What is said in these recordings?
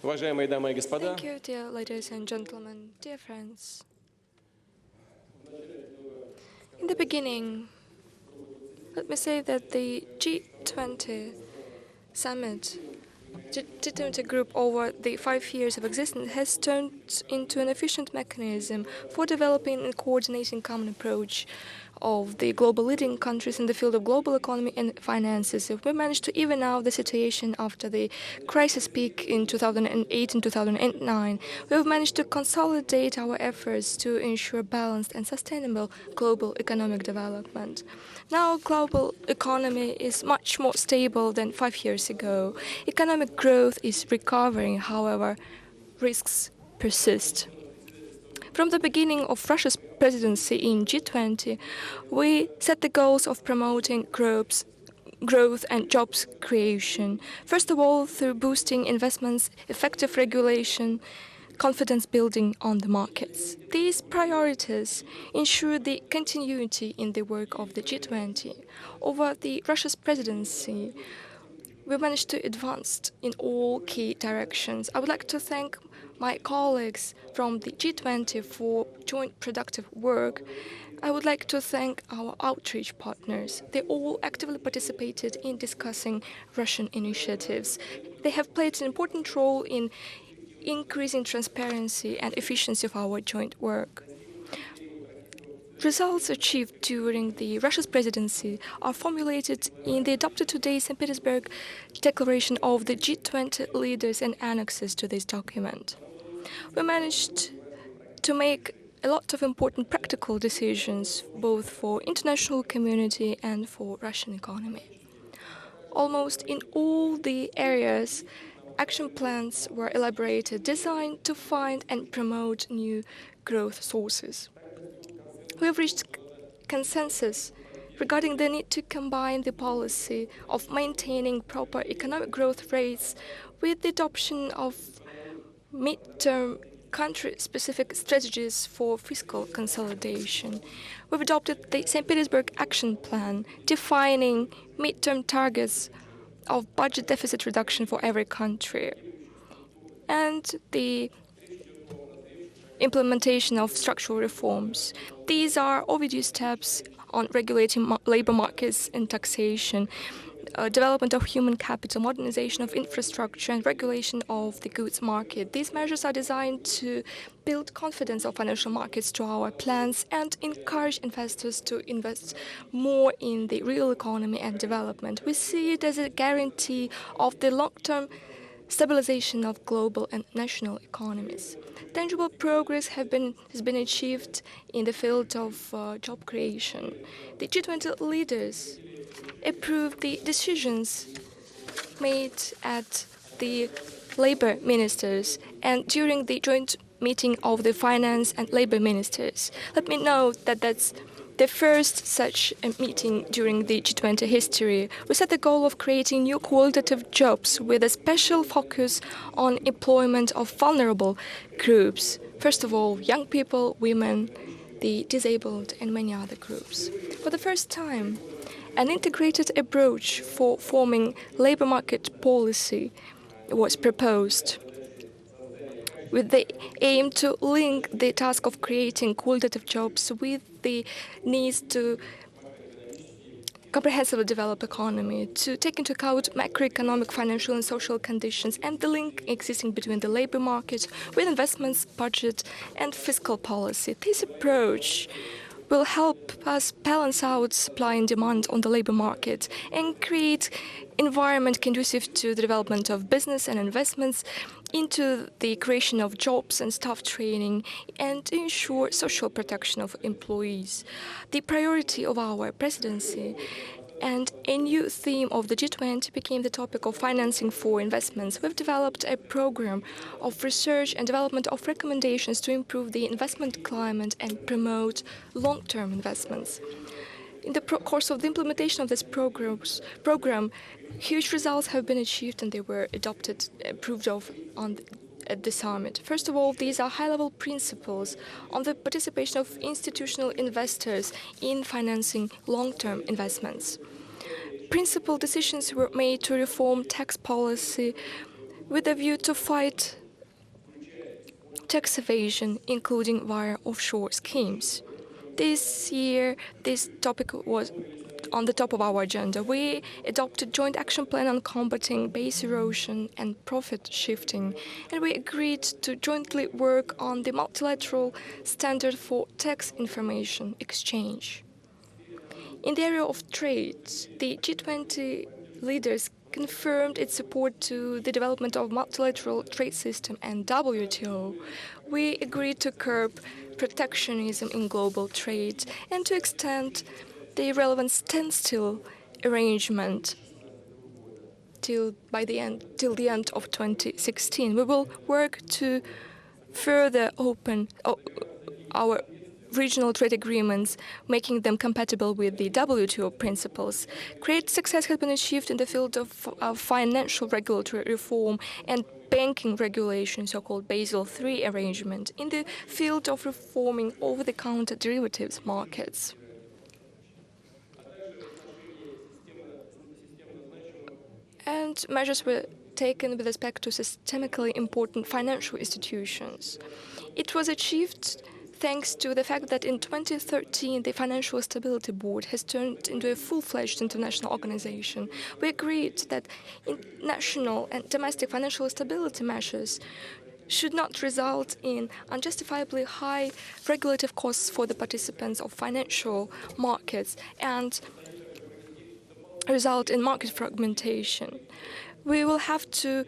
Уважаемые дамы и господа, Thank you, dear ladies and gentlemen, dear friends. In the beginning, let me say that the G20 Summit, G20 group over the 5 years of existence has turned into an efficient mechanism for developing and coordinating common approach of the global leading countries in the field of global economy and finances. If we managed to even out the situation after the crisis peak in 2008 and 2009, we have managed to consolidate our efforts to ensure balanced and sustainable global economic development. Now, global economy is much more stable than 5 years ago. Economic growth is recovering, however, risks persist. From the beginning of Russia's presidency in G20, we set the goals of promoting growth and jobs creation. First of all, through boosting investments, effective regulation, confidence building on the markets. These priorities ensure the continuity in the work of the G20. Over the Russia's presidency, we managed to advance in all key directions. I would like to thank my colleagues from the G20 for joint productive work. I would like to thank our outreach partners. They all actively participated in discussing Russian initiatives. They have played an important role in increasing transparency and efficiency of our joint work. Results achieved during the Russia's presidency are formulated in the adopted today St. Petersburg Declaration of the G20 leaders and annexes to this document. We managed to make a lot of important practical decisions, both for international community and for Russian economy. Almost in all the areas, action plans were elaborated, designed to find and promote new growth sources. We have reached consensus regarding the need to combine the policy of maintaining proper economic growth rates with the adoption of mid-term country-specific strategies for fiscal consolidation. We've adopted the St. Petersburg Action Plan, defining mid-term targets of budget deficit reduction for every country, and the implementation of structural reforms. These are overdue steps on regulating labor markets and taxation, development of human capital, modernization of infrastructure, and regulation of the goods market. These measures are designed to build confidence of financial markets to our plans and encourage investors to invest more in the real economy and development. We see it as a guarantee of the long-term stabilization of global and national economies. Tangible progress has been achieved in the field of job creation. The G20 leaders approved the decisions made at the labor ministers and during the joint meeting of the finance and labor ministers. Let me note that that's the first such meeting during the G20 history. We set the goal of creating new qualitative jobs with a special focus on employment of vulnerable groups. First of all, young people, women, the disabled, and many other groups. For the first time, an integrated approach for forming labor market policy was proposed, with the aim to link the task of creating qualitative jobs with the needs to comprehensively develop economy, to take into account macroeconomic, financial, and social conditions, and the link existing between the labor market with investments, budget, and fiscal policy. This approach will help us balance out supply and demand on the labor market and create environment conducive to the development of business and investments into the creation of jobs and staff training and ensure social protection of employees. The priority of our presidency and a new theme of the G20 became the topic of financing for investments. We've developed a program of research and development of recommendations to improve the investment climate and promote long-term investments. In the course of the implementation of this program, huge results have been achieved and they were approved of at the summit. First of all, these are high-level principles on the participation of institutional investors in financing long-term investments. Principal decisions were made to reform tax policy with a view to fight tax evasion, including via offshore schemes. This year, this topic was on the top of our agenda. We adopted joint action plan on combating base erosion and profit shifting, and we agreed to jointly work on the multilateral standard for tax information exchange. In the area of trade, the G20 leaders confirmed its support to the development of multilateral trade system and WTO. We agreed to curb protectionism in global trade and to extend the relevant standstill arrangement till the end of 2016. We will work to further open our regional trade agreements, making them compatible with the WTO principles. Great success has been achieved in the field of financial regulatory reform and banking regulation, so-called Basel III arrangement, in the field of reforming over-the-counter derivatives markets. And measures were taken with respect to systemically important financial institutions. It was achieved thanks to the fact that in 2013 the Financial Stability Board has turned into a full-fledged international organization. We agreed that national and domestic financial stability measures should not result in unjustifiably high regulative costs for the participants of financial markets and result in market fragmentation. We will have to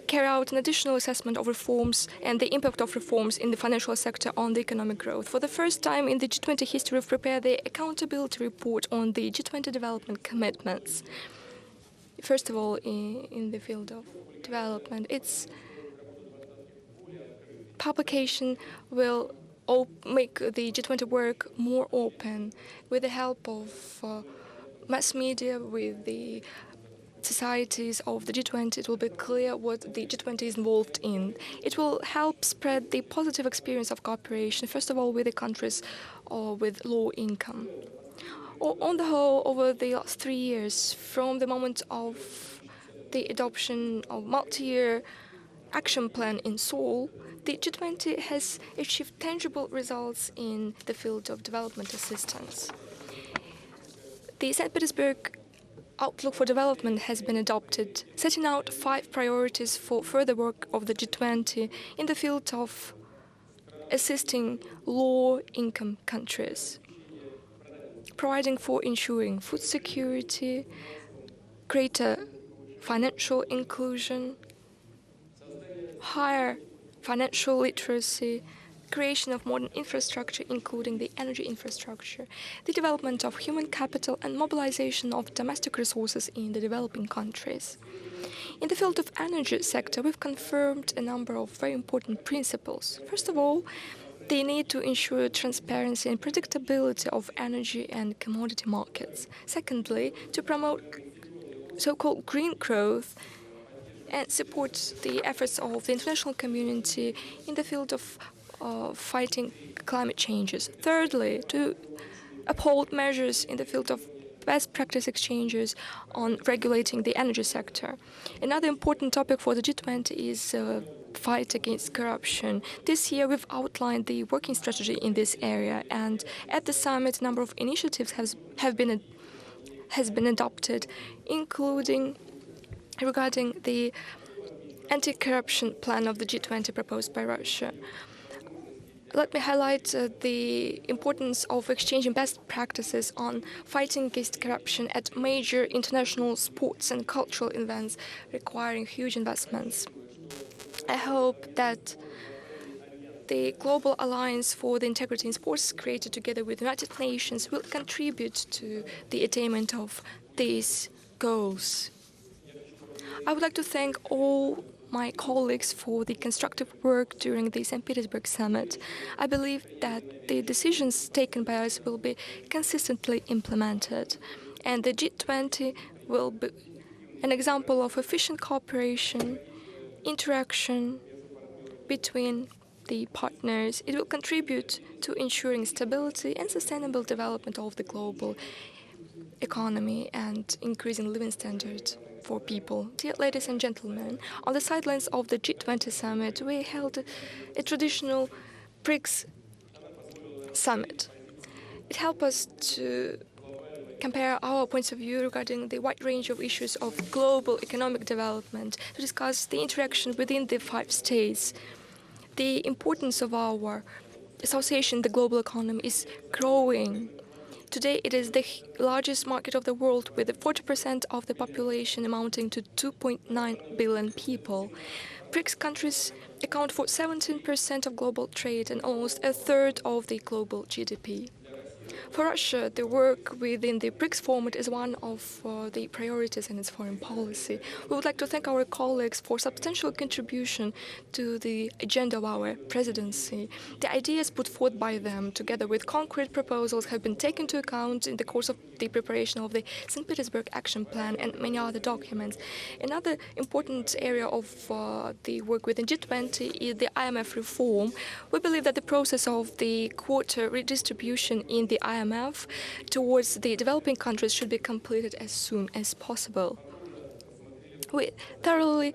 carry out an additional assessment of reforms and the impact of reforms in the financial sector on the economic growth. For the first time in the G20 history, we've prepared the accountability report on the G20 development commitments. First of all, in the field of development, its publication will make the G20 work more open with the help of mass media, with the societies of the G20. It will be clear what the G20 is involved in. It will help spread the positive experience of cooperation, first of all with the countries with low income. On the whole, over the last 3 years, from the moment of the adoption of multi-year action plan in Seoul, the G20 has achieved tangible results in the field of development assistance. The St. Petersburg Outlook for Development has been adopted, setting out 5 priorities for further work of the G20 in the field of assisting low-income countries, providing for ensuring food security, greater financial inclusion, higher financial literacy, creation of modern infrastructure, including the energy infrastructure, the development of human capital, and mobilization of domestic resources in the developing countries. In the field of energy sector, we've confirmed a number of very important principles. First of all, they need to ensure transparency and predictability of energy and commodity markets. Secondly, to promote so-called green growth and support the efforts of the international community in the field of fighting climate changes. Thirdly, to uphold measures in the field of best practice exchanges on regulating the energy sector. Another important topic for the G20 is fight against corruption. This year, we've outlined the working strategy in this area, and at the summit, a number of initiatives has been adopted, including regarding the anti-corruption plan of the G20 proposed by Russia. Let me highlight the importance of exchanging best practices on fighting against corruption at major international sports and cultural events requiring huge investments. I hope that the Global Alliance for the Integrity in Sports, created together with the United Nations, will contribute to the attainment of these goals. I would like to thank all my colleagues for the constructive work during the St. Petersburg Summit. I believe that the decisions taken by us will be consistently implemented, and the G20 will be an example of efficient cooperation, interaction between the partners. It will contribute to ensuring stability and sustainable development of the global economy and increasing living standards for people. Dear ladies and gentlemen, on the sidelines of the G20 Summit, we held a traditional BRICS Summit. It helped us to compare our points of view regarding the wide range of issues of global economic development, to discuss the interaction within the 5 states. The importance of our association in the global economy is growing. Today, it is the largest market of the world, with 40% of the population amounting to 2.9 billion people. BRICS countries account for 17% of global trade and almost a third of the global GDP. For Russia, the work within the BRICS format is one of the priorities in its foreign policy. We would like to thank our colleagues for substantial contribution to the agenda of our presidency. The ideas put forth by them, together with concrete proposals, have been taken into account in the course of the preparation of the St. Petersburg Action Plan and many other documents. Another important area of the work within G20 is the IMF reform. We believe that the process of the quota redistribution in the IMF towards the developing countries should be completed as soon as possible. We thoroughly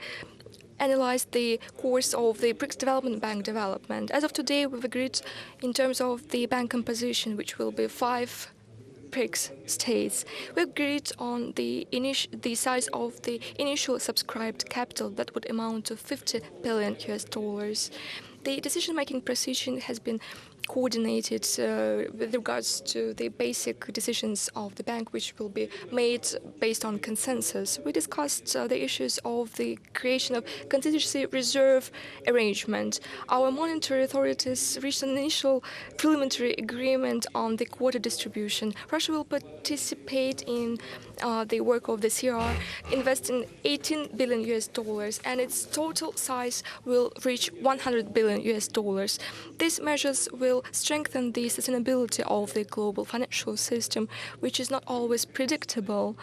analyzed the course of the BRICS Development Bank development. As of today, we've agreed in terms of the bank composition, which will be 5 BRICS states. We agreed on the size of the initial subscribed capital that would amount to $50 billion. The decision-making procedure has been coordinated with regards to the basic decisions of the bank, which will be made based on consensus. We discussed the issues of the creation of contingency reserve arrangement. Our monetary authorities reached an initial preliminary agreement on the quota distribution. Russia will participate in the work of the CR, investing $18 billion, and its total size will reach $100 billion. These measures will strengthen the sustainability of the global financial system, which is not always predictable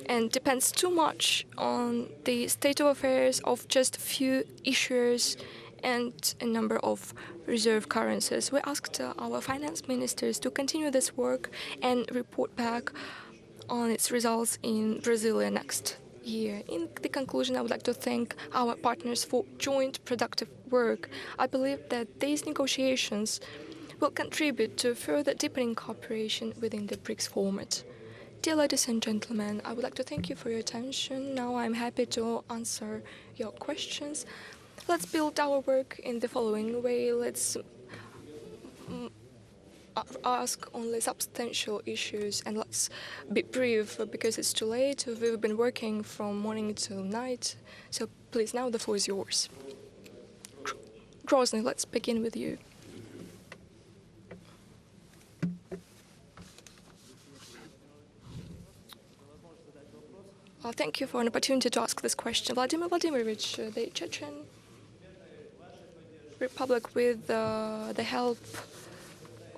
and depends too much on the state of affairs of just a few issuers and a number of reserve currencies. We asked our finance ministers to continue this work and report back on its results in Brazil next year. In the conclusion, I would like to thank our partners for joint productive work. I believe that these negotiations will contribute to further deepening cooperation within the BRICS format. Dear ladies and gentlemen, I would like to thank you for your attention. Now I'm happy to answer your questions. Let's build our work in the following way. Let's ask only substantial issues, and let's be brief because it's too late. We've been working from morning till night, so please, now the floor is yours. Grozny, let's begin with you. Thank you for an opportunity to ask this question. Vladimir Vladimirovich, the Chechen Republic, with the help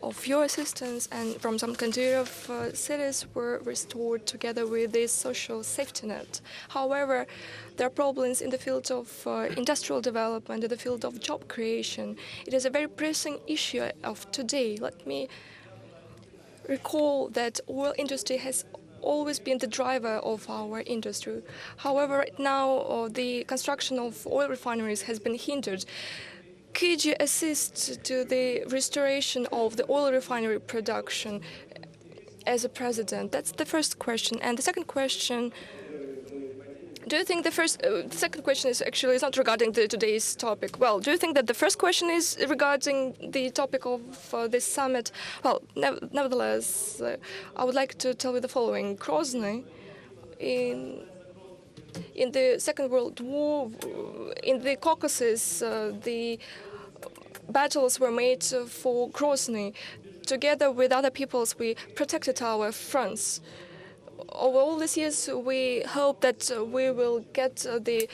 of your assistance and from some Kadyrov cities, were restored together with this social safety net. However, there are problems in the field of industrial development, in the field of job creation. It is a very pressing issue of today. Let me recall that oil industry has always been the driver of our industry. However, right now, the construction of oil refineries has been hindered. Could you assist to the restoration of the oil refinery production as a president? That's the first question. And the second question, do you think the second question is actually not regarding today's topic? Well, do you think that the first question is regarding the topic of this summit? Well, nevertheless, I would like to tell you the following. Grozny, in the Second World War, in the Caucasus, the battles were made for Grozny. Together with other peoples, we protected our fronts. Over all these years, we hope that we will get the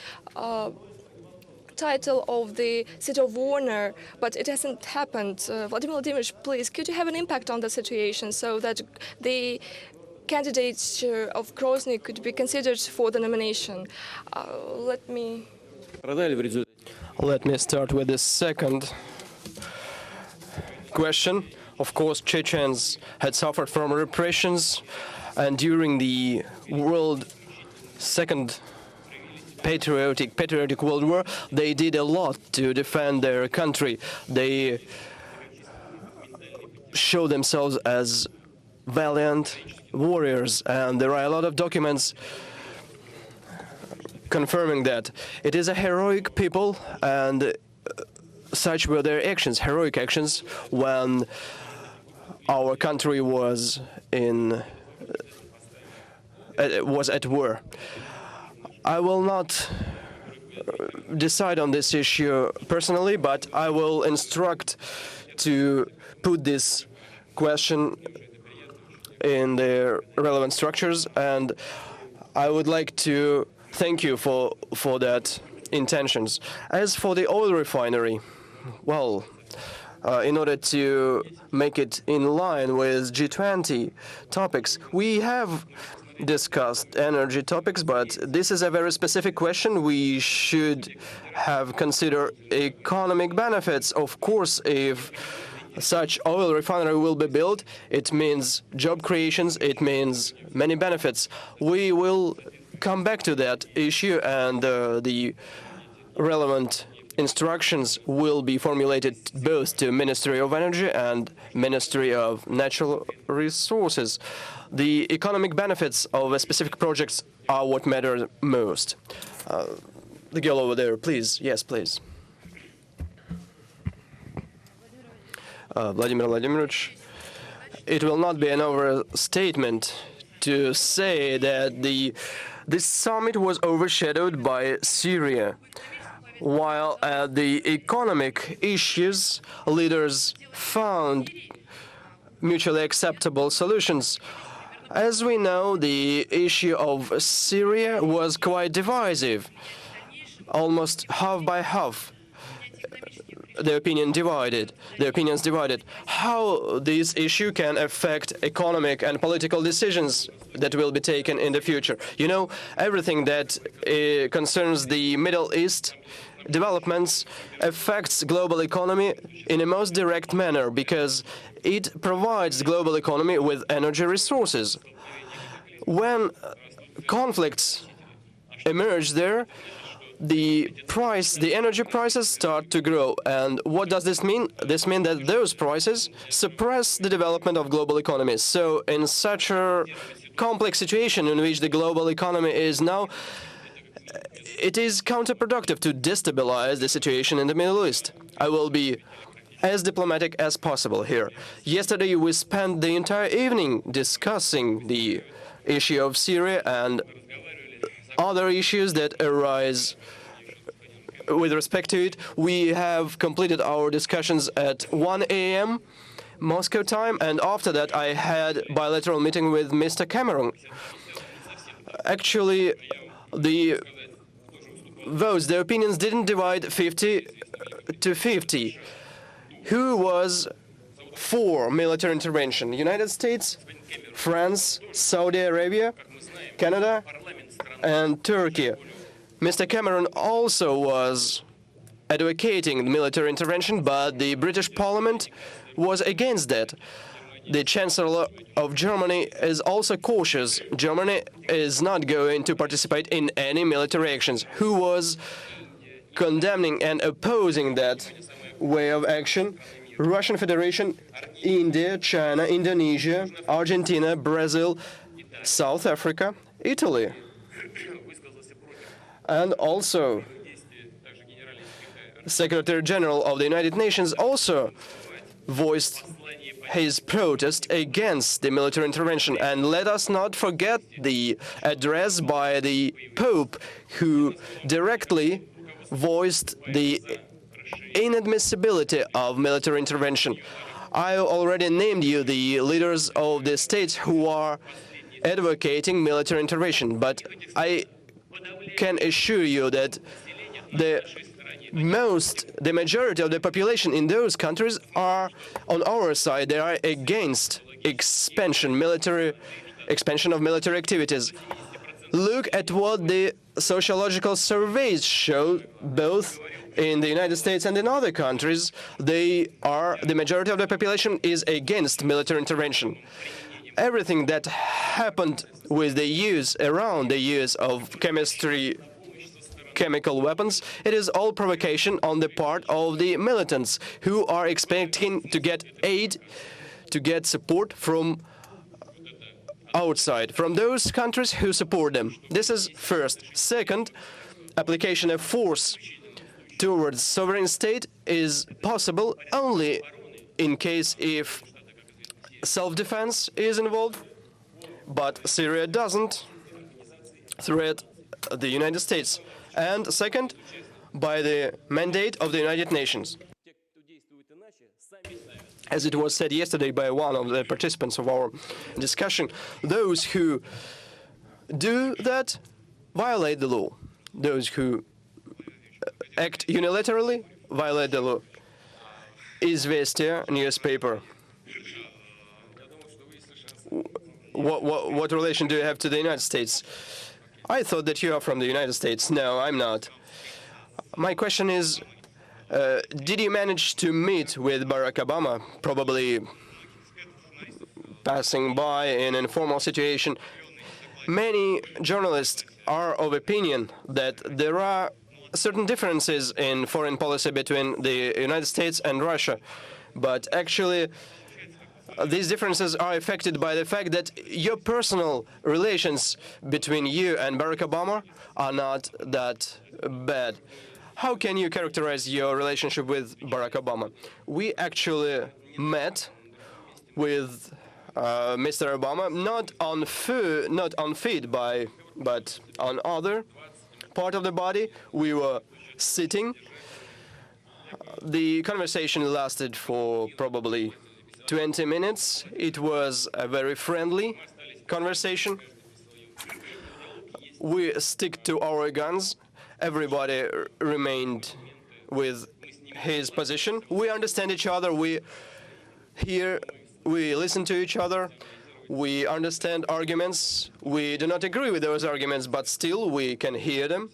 title of the City of Honor, but it hasn't happened. Vladimir Vladimirovich, please, could you have an impact on the situation so that the candidature of Grozny could be considered for the nomination? Let me start with the second question. Of course, Chechens had suffered from repressions, and during the Second patriotic World War, they did a lot to defend their country. They show themselves as valiant warriors, and there are a lot of documents confirming that. It is a heroic people, and such were their actions, heroic actions, when our country was at war. I will not decide on this issue personally, but I will instruct to put this question in the relevant structures, and I would like to thank you for that intentions. As for the oil refinery, well, in order to make it in line with G20 topics, we have discussed energy topics, but this is a very specific question. We should have considered economic benefits. Of course, if such oil refinery will be built, it means job creations, it means many benefits. We will come back to that issue, and the relevant instructions will be formulated both to Ministry of Energy and Ministry of Natural Resources. The economic benefits of a specific projects are what matter most. The girl over there, please. Yes, please. Vladimir Vladimirovich, it will not be an overstatement to say that this summit was overshadowed by Syria, while at the economic issues, leaders found mutually acceptable solutions. As we know, the issue of Syria was quite divisive, almost half by half. The opinions divided. How this issue can affect economic and political decisions that will be taken in the future. You know, everything that concerns the Middle East developments affects global economy in a most direct manner, because it provides the global economy with energy resources. When conflicts emerge there, the energy prices start to grow. And what does this mean? This means that those prices suppress the development of global economies. So in such a complex situation in which the global economy is now, it is counterproductive to destabilize the situation in the Middle East. I will be as diplomatic as possible here. Yesterday we spent the entire evening discussing the issue of Syria and other issues that arise with respect to it. We have completed our discussions at 1 a.m. Moscow time, and after that I had bilateral meeting with Mr. Cameron. Actually, the votes, the opinions didn't divide 50 to 50. Who was for military intervention? United States, France, Saudi Arabia, Canada, and Turkey. Mr. Cameron also was advocating military intervention, but the British Parliament was against that. The Chancellor of Germany is also cautious. Germany is not going to participate in any military actions. Who was condemning and opposing that way of action? Russian Federation, India, China, Indonesia, Argentina, Brazil, South Africa, Italy. And also, Secretary General of the United Nations also voiced his protest against the military intervention. And let us not forget the address by the Pope, who directly voiced the inadmissibility of military intervention. I already named you the leaders of the states who are advocating military intervention, but I can assure you that the majority of the population in those countries are on our side. They are against expansion of military activities. Look at what the sociological surveys show, both in the United States and in other countries. The majority of the population is against military intervention. Everything that happened with the use of chemistry chemical weapons. It is all provocation on the part of the militants who are expecting to get aid, to get support from outside, from those countries who support them. This is first. Second, application of force towards sovereign state is possible only in case if self-defense is involved, but Syria doesn't threat the United States. And second, by the mandate of the United Nations. As it was said yesterday by one of the participants of our discussion, those who do that violate the law. Those who act unilaterally violate the law. Izvestia newspaper. What relation do you have to the United States? I thought that you are from the United States. No, I'm not. My question is, did you manage to meet with Barack Obama, probably passing by in an informal situation? Many journalists are of opinion that there are certain differences in foreign policy between the United States and Russia, but actually these differences are affected by the fact that your personal relations between you and Barack Obama are not that bad. How can you characterize your relationship with Barack Obama? We actually met with Mr. Obama not on feet, but on other part of the body. We were sitting. The conversation lasted for probably 20 minutes. It was a very friendly conversation. We stick to our guns. Everybody remained with his position. We understand each other. We listen to each other. We understand arguments. We do not agree with those arguments, but still we can hear them.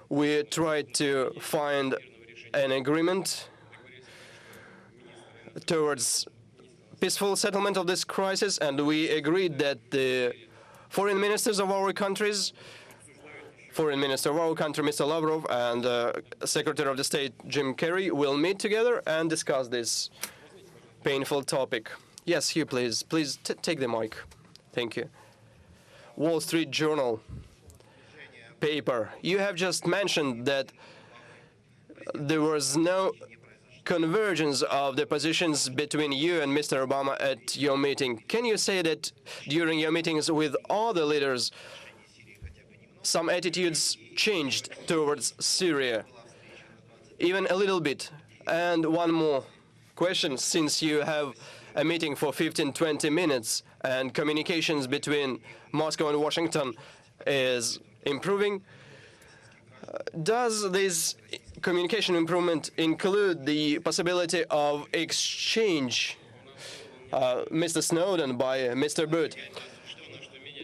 We try to find an agreement towards peaceful settlement of this crisis, and we agreed that the foreign ministers of our countries, Foreign Minister of our country, Mr. Lavrov, and Secretary of the State, Jim Kerry, will meet together and discuss this painful topic. Yes, Hugh, please. Please take the mic. Thank you. Wall Street Journal paper. You have just mentioned that there was no convergence of the positions between you and Mr. Obama at your meeting. Can you say that during your meetings with other leaders, some attitudes changed towards Syria, even a little bit? And one more question, since you have a meeting for 15-20 minutes and communications between Moscow and Washington is improving, does this communication improvement include the possibility of exchange Mr. Snowden by Mr. Booth?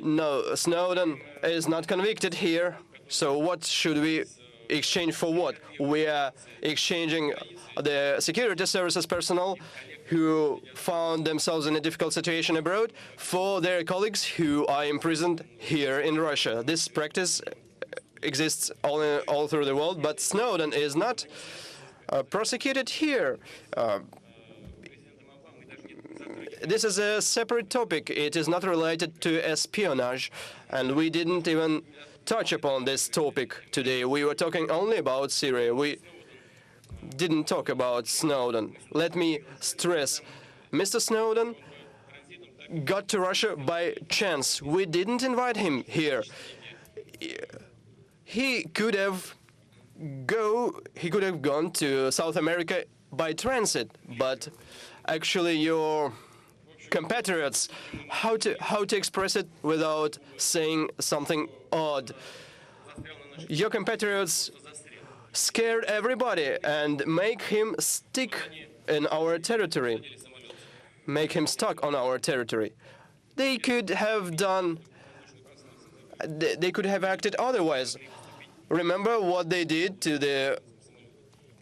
No, Snowden is not convicted here, so what should we exchange for what? We are exchanging the security services personnel who found themselves in a difficult situation abroad for their colleagues who are imprisoned here in Russia. This practice exists all through the world, but Snowden is not prosecuted here. This is a separate topic. It is not related to espionage, and we didn't even touch upon this topic today. We were talking only about Syria. We didn't talk about Snowden. Let me stress, Mr. Snowden got to Russia by chance. We didn't invite him here. He could have gone to South America by transit, but actually your compatriots, how to express it without saying something odd? Your compatriots scared everybody and make him stick in our territory, make him stuck on our territory. They could have acted otherwise. Remember what they did to the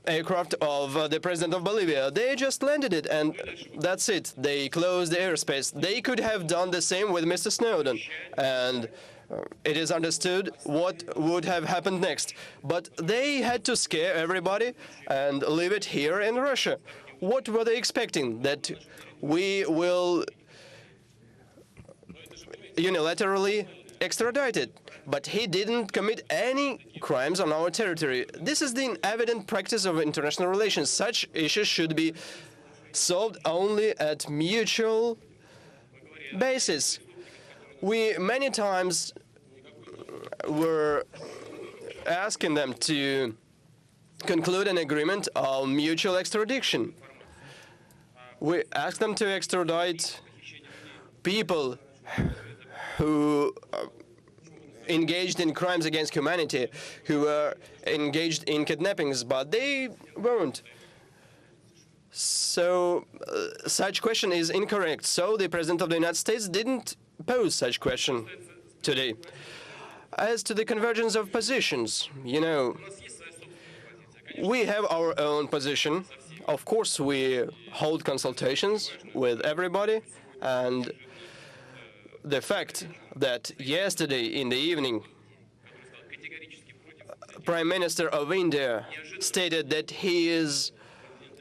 aircraft of the president of Bolivia. They just landed it, and that's it. They closed the airspace. They could have done the same with Mr. Snowden and It is understood what would have happened next. But they had to scare everybody and leave it here in Russia. What were they expecting? That we will unilaterally extradite it? But he didn't commit any crimes on our territory. This is the evident practice of international relations. Such issues should be solved only at mutual basis. We many times were asking them to conclude an agreement of mutual extradition. We asked them to extradite people who engaged in crimes against humanity, who were engaged in kidnappings, but they weren't. So such question is incorrect. So the President of the United States didn't pose such question today. As to the convergence of positions, we have our own position. Of course, we hold consultations with everybody, and the fact that yesterday in the evening, Prime Minister of India stated that he is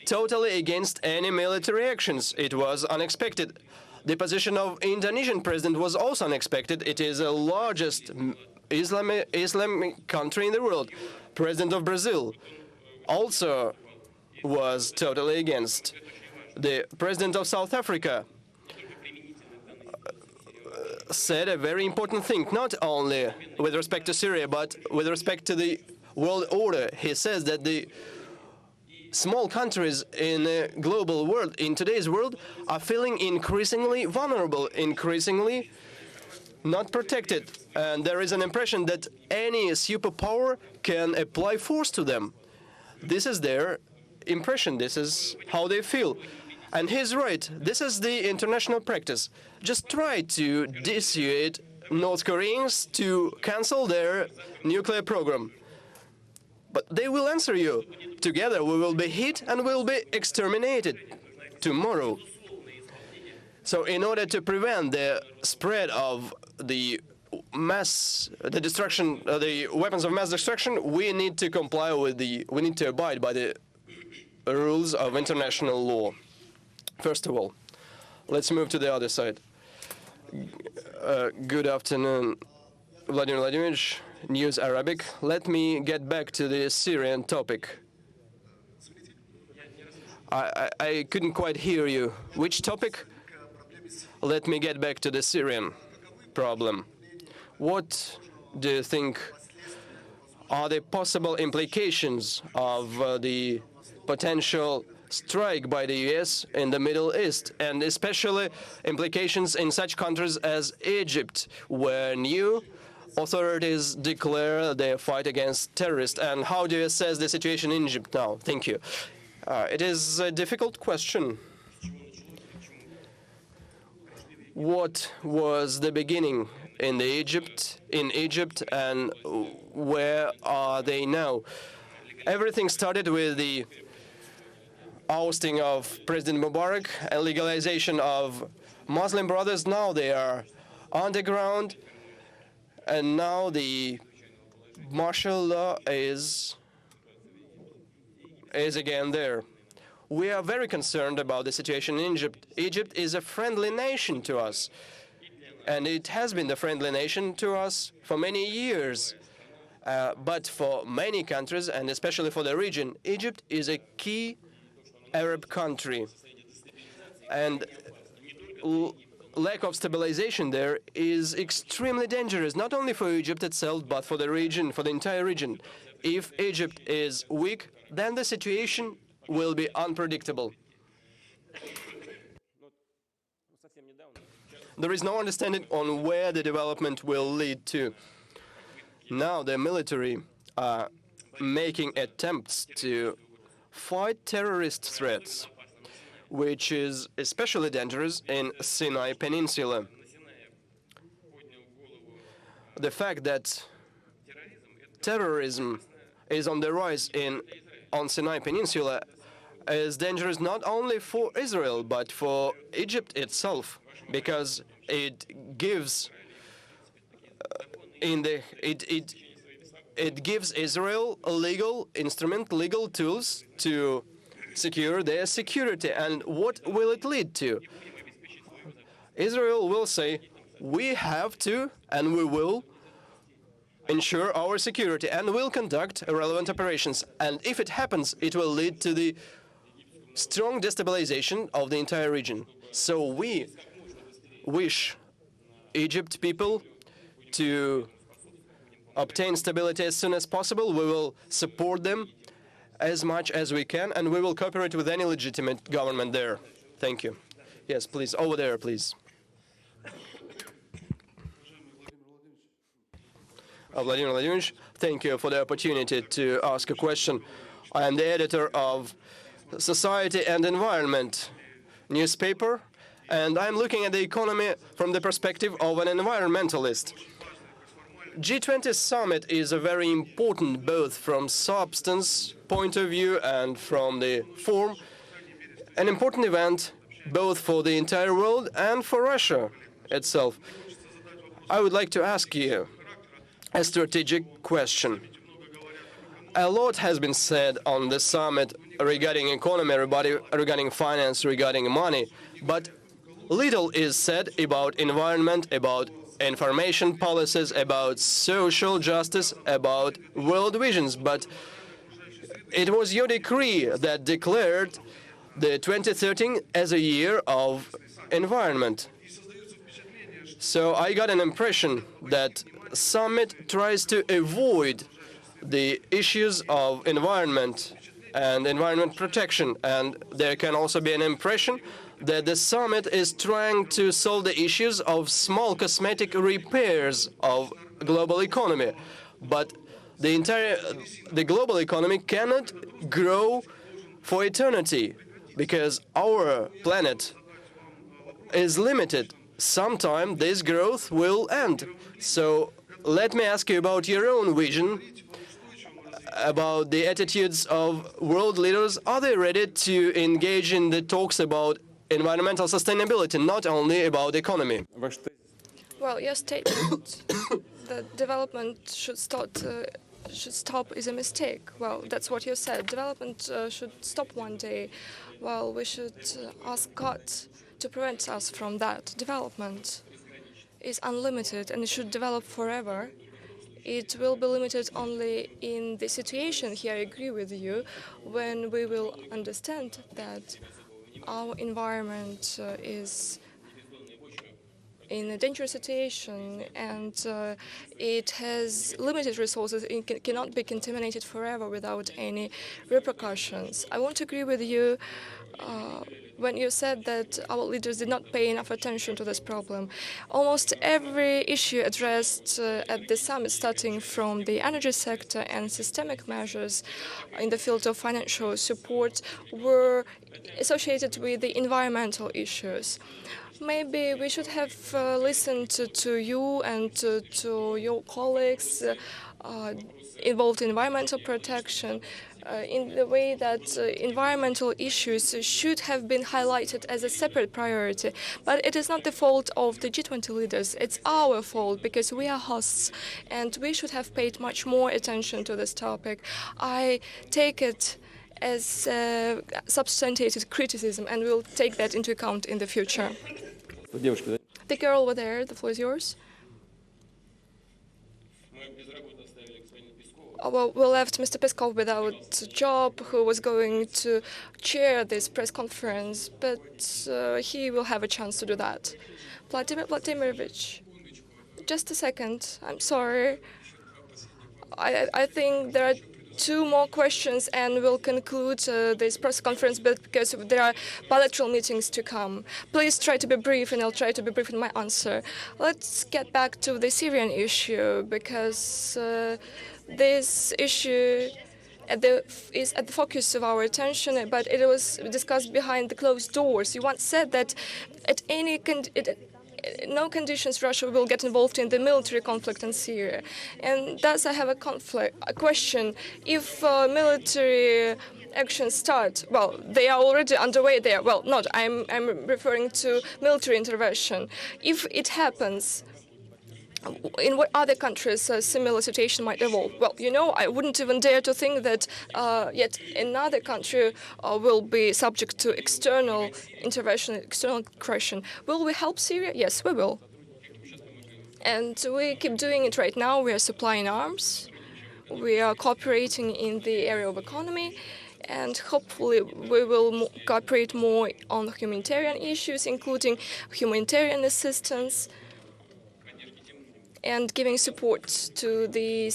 totally against any military actions. It was unexpected. The position of Indonesian president was also unexpected. It is the largest Islamic country in the world. President of Brazil also was totally against. The president of South Africa said a very important thing, not only with respect to Syria, but with respect to the world order. He says that the small countries in the global world, in today's world, are feeling increasingly vulnerable, increasingly not protected. And there is an impression that any superpower can apply force to them. This is their impression. This is how they feel. And he's right. This is the international practice. Just try to dissuade North Koreans to cancel their nuclear program. But they will answer you. Together we will be hit and we will be exterminated tomorrow. So in order to prevent the spread of the destruction, the weapons of mass destruction, we need to comply with we need to abide by the rules of international law. First of all, let's move to the other side. Good afternoon, Vladimir Vladimirovich. News Arabic. Let me get back to the Syrian topic. I couldn't quite hear you. Which topic? Let me get back to the Syrian problem. What do you think are the possible implications of the potential strike by the US in the Middle East, and especially implications in such countries as Egypt, where new authorities declare their fight against terrorists? And how do you assess the situation in Egypt now? Thank you. It is a difficult question. What was the beginning in Egypt, and where are they now? Everything started with the ousting of President Mubarak and legalization of Muslim Brothers. Now they are underground, and now the martial law is again there. We are very concerned about the situation in Egypt. Egypt is a friendly nation to us, and it has been the friendly nation to us for many years. But for many countries, and especially for the region, Egypt is a key Arab country. And lack of stabilization there is extremely dangerous, not only for Egypt itself, but for the region, for the entire region. If Egypt is weak, then the situation will be unpredictable. There is no understanding on where the development will lead to. Now the military are making attempts to fight terrorist threats, which is especially dangerous in Sinai Peninsula. The fact that terrorism is on the rise on Sinai Peninsula is dangerous not only for Israel, but for Egypt itself, because it gives it gives Israel a legal instrument, legal tools to secure their security. And what will it lead to? Israel will say, we have to and we will ensure our security and will conduct relevant operations. And if it happens, it will lead to the strong destabilization of the entire region. So we wish Egypt people to obtain stability as soon as possible. We will support them as much as we can, and we will cooperate with any legitimate government there. Thank you. Yes, please, over there, please. Vladimir Vladimirovich, thank you for the opportunity to ask a question. I am the editor of Society and Environment newspaper, and I'm looking at the economy from the perspective of an environmentalist. G20 Summit is a very important, both from substance point of view and from the form, an important event both for the entire world and for Russia itself. I would like to ask you a strategic question. A lot has been said on the summit regarding economy, regarding finance, regarding money, but little is said about environment, about information policies, about social justice, about world visions. But it was your decree that declared the 2013 as a year of environment. So I got an impression that summit tries to avoid the issues of environment and environment protection, and there can also be an impression that the summit is trying to solve the issues of small cosmetic repairs of global economy. But the global economy cannot grow for eternity because our planet is limited. Sometime this growth will end. So let me ask you about your own vision, about the attitudes of world leaders. Are they ready to engage in the talks about environmental sustainability, not only about economy? Well, your statement that development should stop is a mistake. Well, that's what you said. Development should stop one day. Well, we should ask God to prevent us from that. Development is unlimited and it should develop forever. It will be limited only in the situation, here I agree with you, when we will understand that our environment is in a dangerous situation and it has limited resources. It cannot be contaminated forever without any repercussions. I want to agree with you when you said that our leaders did not pay enough attention to this problem. Almost every issue addressed at the summit, starting from the energy sector and systemic measures in the field of financial support, were associated with the environmental issues. Maybe we should have listened to you and to your colleagues involved in environmental protection in the way that environmental issues should have been highlighted as a separate priority. But it is not the fault of the G20 leaders. It's our fault because we are hosts and we should have paid much more attention to this topic. I take it as substantiated criticism and we'll take that into account in the future. The girl over there, the floor is yours. Well, we left Mr. Peskov without a job, who was going to chair this press conference, but he will have a chance to do that. Vladimir Vladimirovich, just a second. I'm sorry. I think there are two more questions and we'll conclude this press conference, but because there are bilateral meetings to come. Please try to be brief and I'll try to be brief in my answer. Let's get back to the Syrian issue because this issue is at the focus of our attention, but it was discussed behind the closed doors. You once said that at no conditions Russia will get involved in the military conflict in Syria. And thus I have a question. If military actions start, well, they are already underway there. Well, not, I'm referring to military intervention. If it happens, in what other countries a similar situation might evolve? Well, I wouldn't even dare to think that yet another country will be subject to external intervention, external aggression. Will we help Syria? Yes, we will. And we keep doing it right now. We are supplying arms. We are cooperating in the area of economy. And hopefully we will cooperate more on humanitarian issues, including humanitarian assistance and giving support to the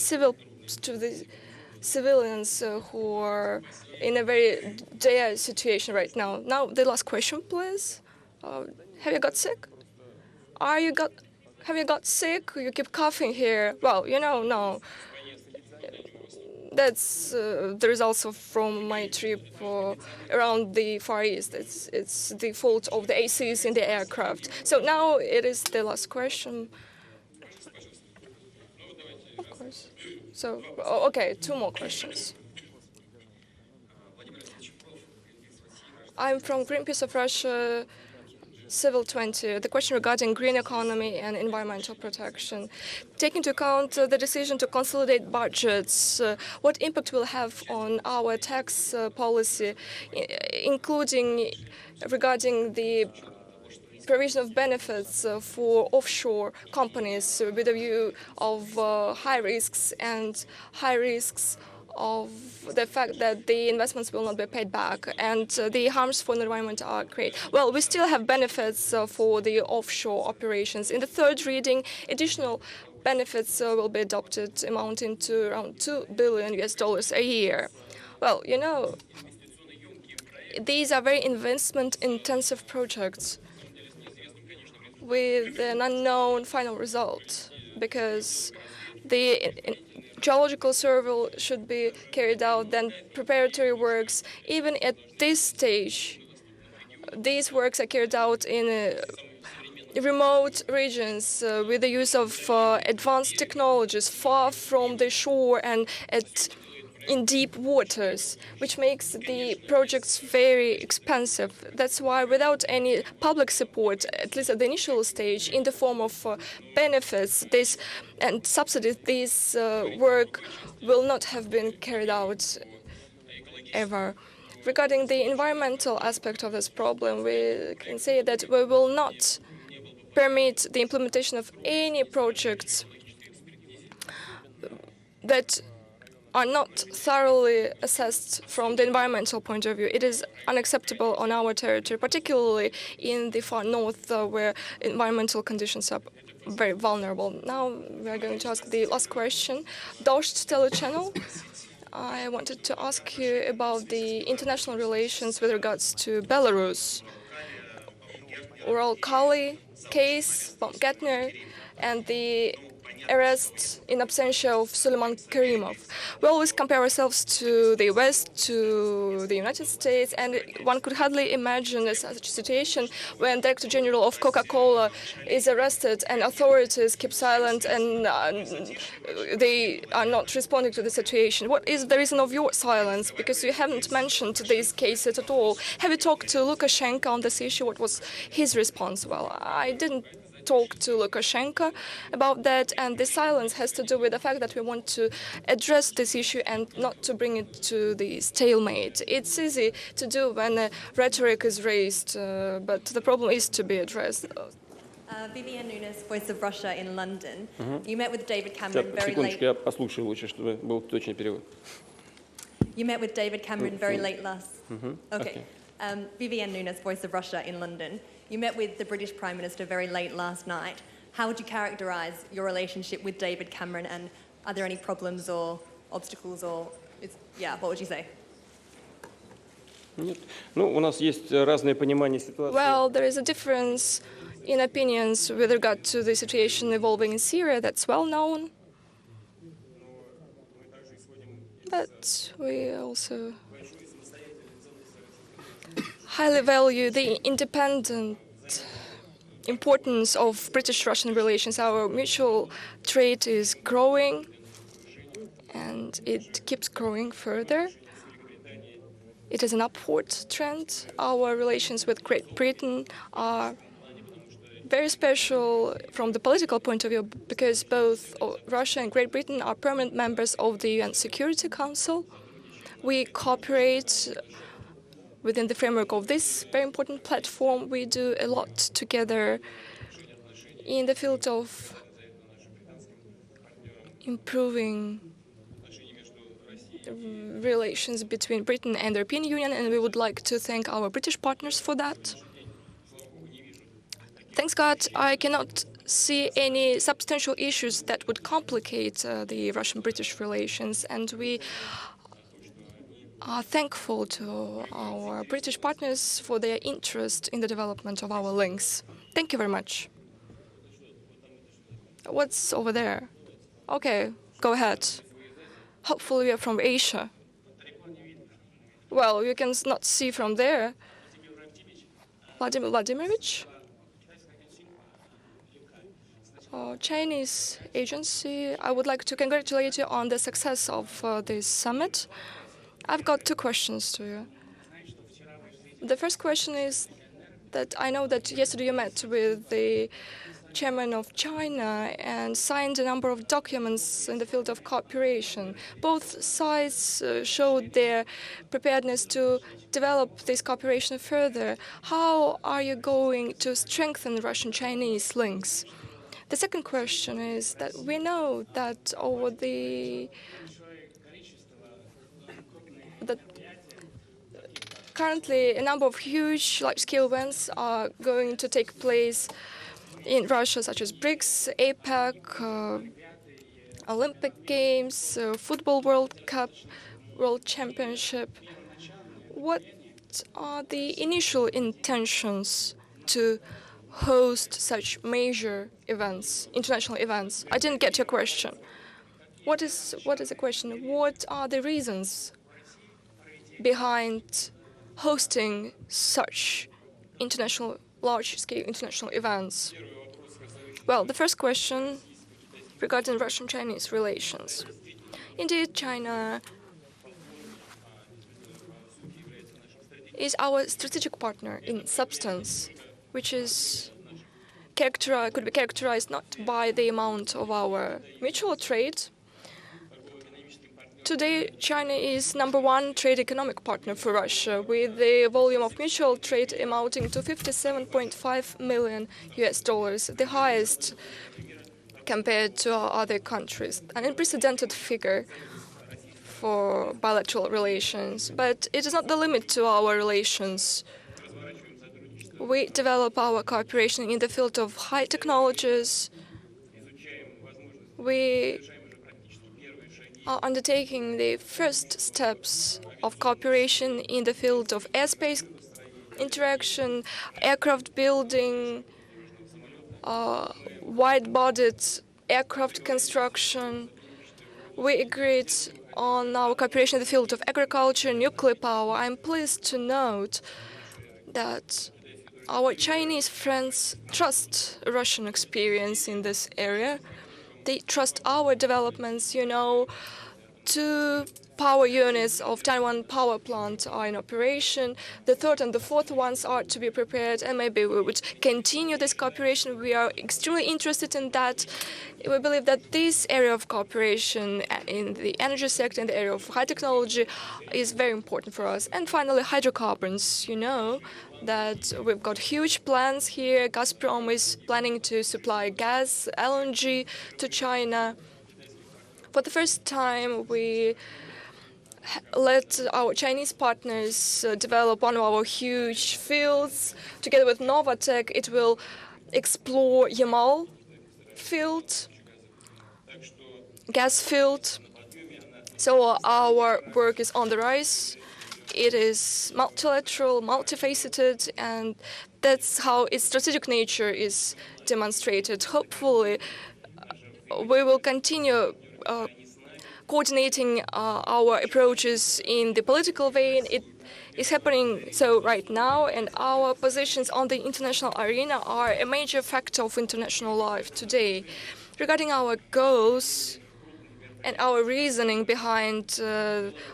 civilians who are in a very dire situation right now. Now, the last question, please. Have you got sick? Have you got sick? You keep coughing here. Well, no. That's the results from my trip around the Far East. It's the fault of the ACs in the aircraft. So now it is the last question. Of course. So, okay, 2 more questions. I'm from Greenpeace of Russia, Civil 20. The question regarding green economy and environmental protection. Taking into account the decision to consolidate budgets, what impact will have on our tax policy, including regarding the provision of benefits for offshore companies with a view of high risks of the fact that the investments will not be paid back and the harms for the environment are great. Well, we still have benefits for the offshore operations. In the third reading, additional benefits will be adopted amounting to around $2 billion a year. Well, these are very investment-intensive projects with an unknown final result because the geological survey should be carried out, then preparatory works. Even at this stage, these works are carried out in remote regions with the use of advanced technologies far from the shore and in deep waters, which makes the projects very expensive. That's why without any public support, at least at the initial stage, in the form of benefits and subsidies, this work will not have been carried out ever. Regarding the environmental aspect of this problem, we can say that we will not permit the implementation of any projects that are not thoroughly assessed from the environmental point of view. It is unacceptable on our territory, particularly in the far north, where environmental conditions are very vulnerable. Now we are going to ask the last question. Dost telechannel, I wanted to ask you about the international relations with regards to Belarus. Ural-Kali case, Baumgartner, and the arrest in absentia of Suleiman Karimov. We always compare ourselves to the West, to the United States, and one could hardly imagine such a situation when Director General of Coca-Cola is arrested and authorities keep silent and they are not responding to the situation. What is the reason of your silence? Because you haven't mentioned these cases at all. Have you talked to Lukashenko on this issue? What was his response? Well, I didn't talk to Lukashenko about that, and the silence has to do with the fact that we want to address this issue and not to bring it to the stalemate. It's easy to do when rhetoric is raised, but the problem is to be addressed. Vivian Nunes, Voice of Russia in London. You met with David Cameron very late. Я послушаю лучше, чтобы был точный перевод. You met with David Cameron very late last. Okay. Vivian Nunes, Voice of Russia in London. You met with the British Prime Minister very late last night. How would you characterise your relationship with David Cameron, and are there any problems or obstacles, or what would you say? У нас есть разное понимание ситуации. Well, there is a difference in opinions with regard to the situation evolving in Syria. That's well known. But we also highly value the independent importance of British-Russian relations. Our mutual trade is growing, and it keeps growing further. It is an upward trend. Our relations with Great Britain are very special from the political point of view because both Russia and Great Britain are permanent members of the UN Security Council. We cooperate within the framework of this very important platform. We do a lot together in the field of improving relations between Britain and the European Union, and we would like to thank our British partners for that. Thanks God, I cannot see any substantial issues that would complicate the Russian-British relations, and we are thankful to our British partners for their interest in the development of our links. Thank you very much. What's over there? Okay, go ahead. Hopefully you're from Asia. Well, you can not see from there. Vladimir Vladimirovich? Chinese agency, I would like to congratulate you on the success of this summit. I've got two questions to you. The first question is that I know that yesterday you met with the chairman of China and signed a number of documents in the field of cooperation. Both sides showed their preparedness to develop this cooperation further. How are you going to strengthen Russian-Chinese links? The second question is that we know that over that currently a number of huge large-scale events are going to take place in Russia, such as BRICS, APEC, Olympic Games, Football World Cup, World Championship. What are the initial intentions to host such major events, international events? I didn't get your question. What is the question? What are the reasons behind hosting such international, large-scale international events? Well, the first question regarding Russian-Chinese relations. Indeed, China is our strategic partner in substance, which is could be characterized not by the amount of our mutual trade. Today, China is #1 trade economic partner for Russia, with the volume of mutual trade amounting to $57.5 million, the highest compared to other countries, an unprecedented figure for bilateral relations. But it is not the limit to our relations. We develop our cooperation in the field of high technologies. We are undertaking the first steps of cooperation in the field of airspace interaction, aircraft building, wide-bodied aircraft construction. We agreed on our cooperation in the field of agriculture and nuclear power. I'm pleased to note that our Chinese friends trust Russian experience in this area. They trust our developments. You know, 2 power units of Taiwan power plant are in operation. The third and the fourth ones are to be prepared, and maybe we would continue this cooperation. We are extremely interested in that. We believe that this area of cooperation in the energy sector, in the area of high technology, is very important for us. And finally, hydrocarbons. You know that we've got huge plans here. Gazprom is planning to supply gas, LNG, to China. For the first time, we let our Chinese partners develop one of our huge fields. Together with Novatek, it will explore Yamal field, gas field. So our work is on the rise. It is multilateral, multifaceted, and that's how its strategic nature is demonstrated. Hopefully, we will continue coordinating our approaches in the political vein. It is happening so right now, and our positions on the international arena are a major factor of international life today. Regarding our goals and our reasoning behind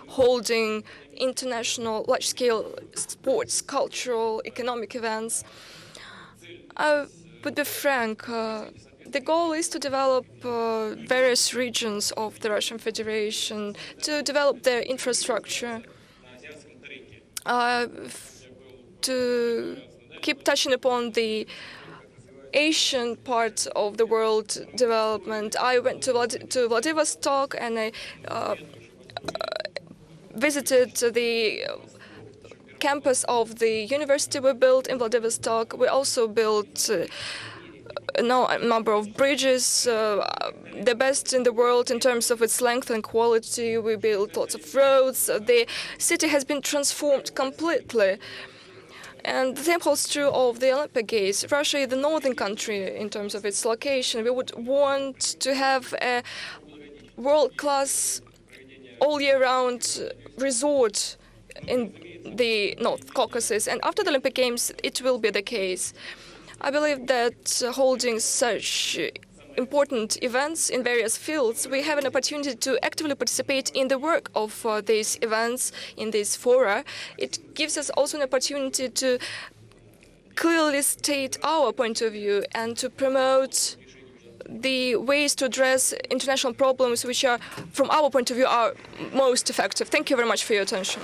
holding international large-scale sports, cultural, economic events, would be frank. The goal is to develop various regions of the Russian Federation, to develop their infrastructure, to keep touching upon the Asian part of the world development. I went to Vladivostok and I visited the campus of the university we built in Vladivostok. We also built a number of bridges, the best in the world in terms of its length and quality. We built lots of roads. The city has been transformed completely. And the same holds true of the Olympic Games. Russia is the northern country in terms of its location. We would want to have a world-class, all-year-round resort in the North Caucasus. And after the Olympic Games, it will be the case. I believe that holding such important events in various fields, we have an opportunity to actively participate in the work of these events, in these fora. It gives us also an opportunity to clearly state our point of view and to promote the ways to address international problems which are, from our point of view, are most effective. Thank you very much for your attention.